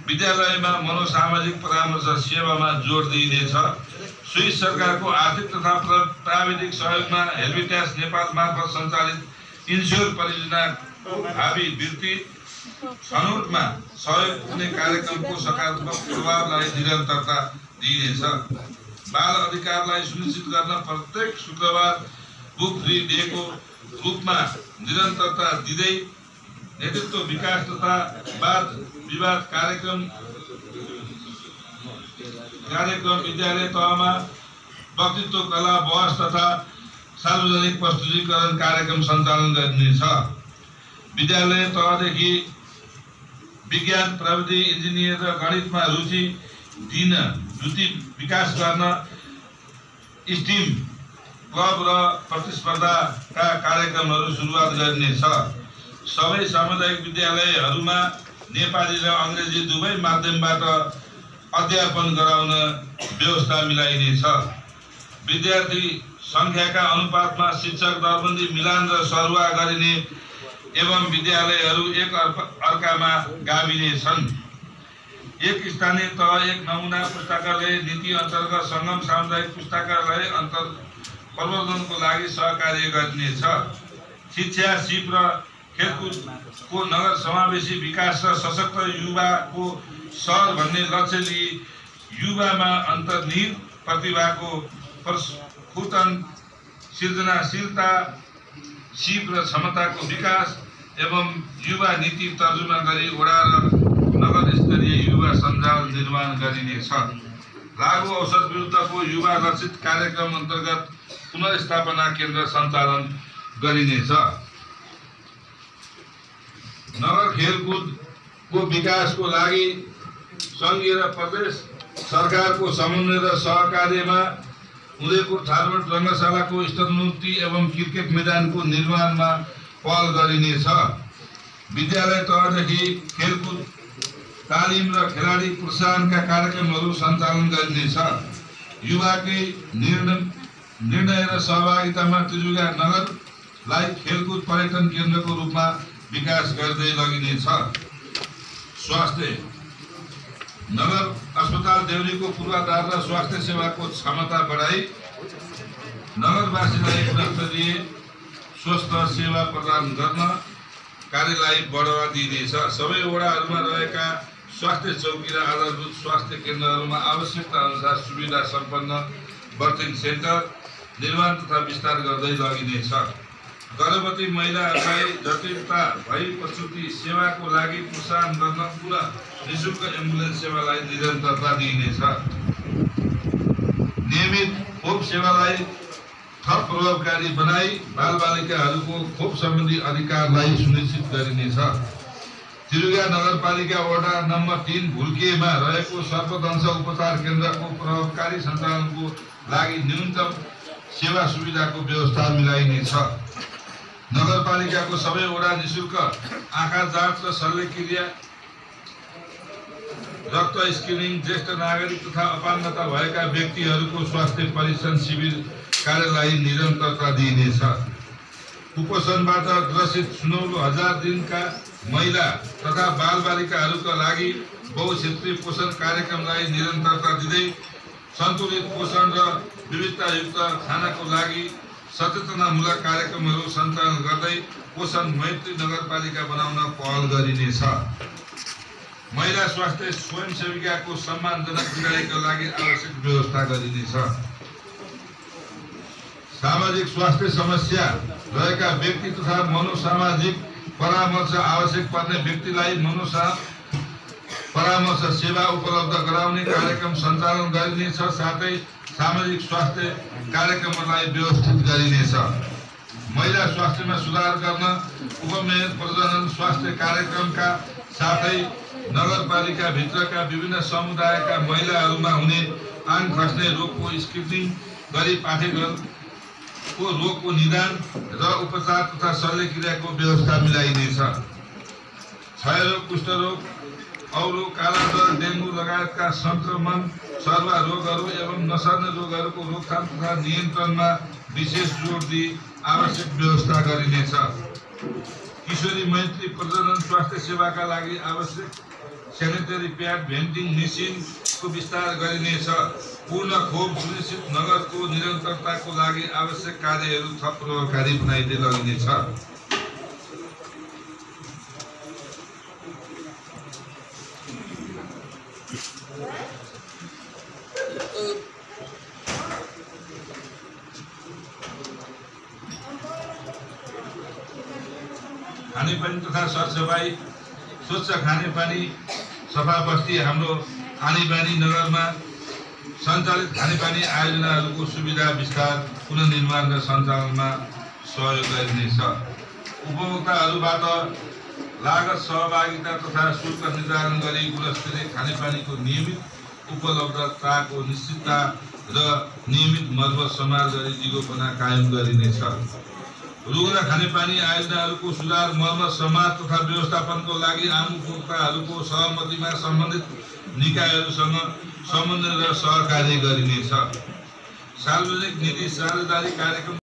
विद्यालयमा मनोसामाजिक परामर्श सेवामा जोड दिइनेछ। स्विस सरकारको आर्थिक तथा प्राविधिक सहयोगमा हेल्पिटास नेपाल मार्फत सञ्चालित इन्स्योर परियोजनाको भावी वृत्ति छनौटमा सहयोग पुग्ने कार्यक्रमको सकारात्मक प्रभावलाई निरन्तरता दिइनेछ। बाल अधिकारलाई सुनिश्चित गर्न प्रत्येक शुक्रबार बुक फ्री डेको रूपमा निरन्तरता दिँदै नेतृत्व विकास तथा वाद विवाद कार्यक्रम विद्यालय तहमा वक्तृत्व कला बहस तथा सार्वजनिक प्रस्तुतीकरण कार्यक्रम सञ्चालन गरिनेछ। विद्यालय तहदेखि विज्ञान प्रविधि इन्जिनियर र गणितमा रुचि दिन वृत्ति विकास गर्न स्टिम क्लब र प्रतिस्पर्धाका कार्यक्रमहरू सुरुवात गरिनेछ। सबै सामुदायिक विद्यालयहरूमा नेपाली र अङ्ग्रेजी दुवै माध्यमबाट अध्यापन गराउन व्यवस्था मिलाइनेछ। विद्यार्थी संख्याका अनुपातमा शिक्षक दरबन्दी मिलान र सरुवा गरिने एवं विद्यालयहरू एक अर्कामा गाभिने छन्। एक स्थानीय तह एक नमुना पुस्तकालय नीति अन्तर्गत सङ्गम सामुदायिक पुस्तकालय प्रवर्धनको लागि सहकार्य गरिनेछ। शिक्षा सिप र खेलकुदको नगर समावेशी विकास र सशक्त युवाको सहर भन्ने लक्ष्य लिई युवामा अन्तर्निहित प्रतिभाको प्रस्फुटन सृजनाशीलता सिप र क्षमताको विकास एवं युवा नीति तर्जुमा गरी वडा र नगर स्तरीय युवा सञ्जाल निर्माण गरिनेछ। लागु औषध विरुद्धको युवा लक्षित कार्यक्रम अन्तर्गत पुनर्स्थापना केन्द्र सञ्चालन गरिनेछ। नगर खेलकुदको विकासको लागि सङ्घीय र प्रदेश सरकारको समन्वय र सहकार्यमा उदयपुर थारूबाट रङ्गशालाको स्तरोन्नति एवं क्रिकेट मैदानको निर्माणमा पहल गरिनेछ। विद्यालय तहदेखि खेलकुद तालिम र खेलाडी प्रोत्साहनका कार्यक्रमहरू सञ्चालन गरिनेछ। युवाकै निर्णय र सहभागितामा त्रिजुगा नगरलाई खेलकुद पर्यटन केन्द्रको रूपमा विकास गर्दै लगिनेछ। स्वास्थ्य नगर अस्पताल देउरीको पूर्वाधार र स्वास्थ्य सेवाको क्षमता बढाई नगरवासीलाई गुणस्तरीय स्वस्थ सेवा प्रदान गर्न कार्यलाई बढावा दिइनेछ। सबै वडाहरूमा रहेका स्वास्थ्य चौकी र आधारभूत स्वास्थ्य केन्द्रहरूमा आवश्यकता अनुसार सुविधा सम्पन्न बर्थिङ सेन्टर निर्माण तथा विस्तार गर्दै लगिनेछ। गर्भवती महिलाहरूलाई जटिलता भई प्रसुति सेवाको लागि प्रोत्साहन गर्न पुरा निःशुल्क एम्बुलेन्स सेवालाई निरन्तरता दिइनेछ। नियमित खोप सेवालाई थप प्रभावकारी बनाई बालबालिकाहरूको खोप सम्बन्धी अधिकारलाई सुनिश्चित गरिनेछ। त्रिजुगा नगरपालिका वडा नम्बर 3 भुल्केमा रहेको सर्पदंश उपचार केन्द्रको प्रभावकारी सञ्चालनको लागि न्यूनतम सेवा सुविधाको व्यवस्था मिलाइनेछ। नगरपालिकाको सबै वडा निःशुल्क आँखा जाँच र शल्यक्रिया रक्त स्क्रिनिङ ज्येष्ठ नागरिक तथा अपाङ्गता भएका व्यक्तिहरूको स्वास्थ्य परीक्षण शिविर कार्यलाई निरन्तरता दिइनेछ। कुपोषणबाट ग्रसित 16,000 दिनका महिला तथा बालबालिकाहरूका लागि बहुक्षेत्रीय पोषण कार्यक्रमलाई निरन्तरता दिँदै सन्तुलित पोषण र विविधतायुक्त खानाको लागि सचेतनामूलक कार्यक्रमहरू सञ्चालन गर्दै पोषण मैत्री नगरपालिका बनाउन पहल गरिनेछ। महिला स्वास्थ्य स्वयंसेविकाको सम्मानजनक विदाईका लागि आवश्यक व्यवस्था गरिनेछ। सामाजिक स्वास्थ्य समस्या रहेका व्यक्ति तथा मनोसामाजिक परामर्श आवश्यक पर्ने व्यक्तिलाई परामर्श सेवा उपलब्ध गराउने कार्यक्रम सञ्चालन गरिनेछ। साथै सामाजिक स्वास्थ्य कार्यक्रमलाई व्यवस्थित गरिनेछ। महिला स्वास्थ्यमा सुधार गर्न उपमेयर प्रजनन स्वास्थ्य कार्यक्रमका साथै नगरपालिका भित्रका विभिन्न समुदायका महिलाहरूमा हुने आङ खस्ने रोगको स्क्रिनिङ गरी पाठेघरको रोगको निदान र उपचार तथा शल्यक्रियाको व्यवस्था मिलाइनेछ। क्षयरोग, कुष्ठरोग, औरो कालाज्वर, डेङ्गु लगायतका संक्रमण सर्वा रोगहरू एवं नसर्ने रोगहरूको रोकथाम तथा नियन्त्रणमा विशेष जोड दिई आवश्यक व्यवस्था गरिनेछ। किशोरी मैत्री प्रजनन स्वास्थ्य सेवाका लागि आवश्यक सेनिटरी प्याड भेन्टिङ मेसिनको विस्तार गरिनेछ। पूर्ण खोप सुनिश्चित नगरको निरन्तरताको लागि आवश्यक कार्यहरू थप प्रभावकारी बनाइदिए लगिनेछ। खानेपानी तथा सरसफाई स्वच्छ खानेपानी सफा बस्ती हाम्रो आनीबानी नगरमा सञ्चालित खानेपानी आयोजनाहरूको सुविधा विस्तार पुनर्निर्माण र सञ्चालनमा सहयोग गरिनेछ। उपभोक्ताहरूबाट लागत सहभागिता तथा शुल्क निर्धारण गरी गुणस्तरीय खानेपानीको नियमित उपलब्धताको निश्चितता र नियमित मर्मत समार गरी जीवोपना कायम गरिनेछ। रुग्ण खानेपानी आयोजनाहरूको सुधार मर्मत समार तथा व्यवस्थापनको लागि आम उपभोक्ताहरूको सहमतिमा सम्बन्धित निकायहरूसँग समन्वय र सहकार्य गरिनेछ। सार्वजनिक निधि साझेदारी कार्यक्रम